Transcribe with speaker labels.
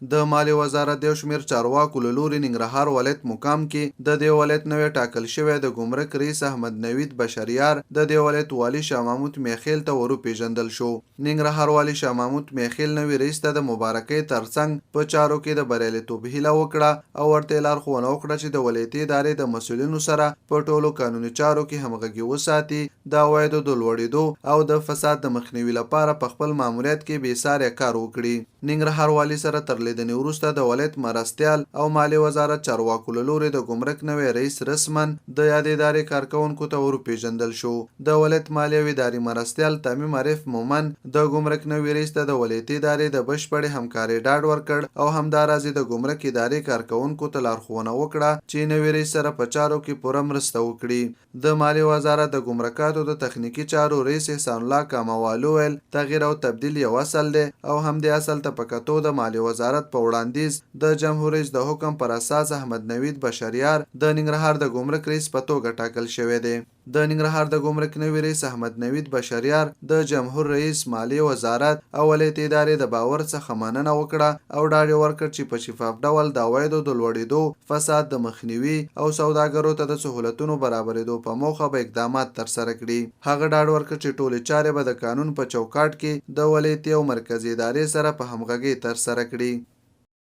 Speaker 1: د مالیې وزارت د یو شمېر چارواکو له لوري ننګرهار ولایت مقام کې د دې ولایت نوی ټاکل شوی د ګمرک رئیس احمد نوید بشریار د دې ولایت والي شاه محمود میخیل ته وروپېژندل شو. ننګرهار والي شاه محمود میخیل نوي رئیس ته د مبارکۍ ترڅنګ په چارو کې د بریالیتوب هیله وکړه او ورته لارښوونه وکړه چې د ولایتي ادارې د مسؤلینو سره په ټولو قانوني چارو کې همغږي وساتي، د عوایدو د لوړېدو او د فساد د مخنیوي لپاره په خپل ماموریت کې بېساري کار وکړي. ننګرهار والي سره تر لیدنې وروسته د ولایت مرستیال او مالیې وزارت چارواکو له لوري د ګمرک نوی رئیس رسما د یادې ادارې کارکوونکو ته وروپېژندل شو. د ولایت مالیې او ادارې مرستیال تمیم عارف مومن د ګمرک نوي رئیس ته د ولایتي ادارې د بشپړې همکارۍ ډاډ ورکړ او همداراز د ګمرک ادارې کارکوونکو ته لارښوونه وکړه چې نوي رئیس سره په چارو کې پوره مرسته وکړي. د مالیې وزارت د ګمرکاتو د تخنیکي چارو رئیس احسان الله کاموالو ویل تغییر او تبدیل یو اصل دی او همدې اصل ته په کتو د مالیې وزارت په وړاندیز د جمهور رئیس د حکم پر اساس احمد نوید بشریار د ننګرهار د ګمرک رئیس په توګه ټاکل شوی دی. د ننګرهار د ګمرک نوي رئیس احمد نوید بشریار د جمهور رئیس، مالیې وزارت او ولایتي ادارې د باور څخه مننه وکړه او ډاډ یې ورکړ چې په شفاف ډول د عوایدو د لوړېدو، فساد د مخنیوي او سوداګرو ته د سهولتونو برابرېدو په موخه به اقدامات ترسره کړي. هغه ډاډ ورکړ چې ټولې چارې به د قانون په چوکاټ کې د ولایتي او مرکزي ادارې سره په همغږۍ ترسره کړي.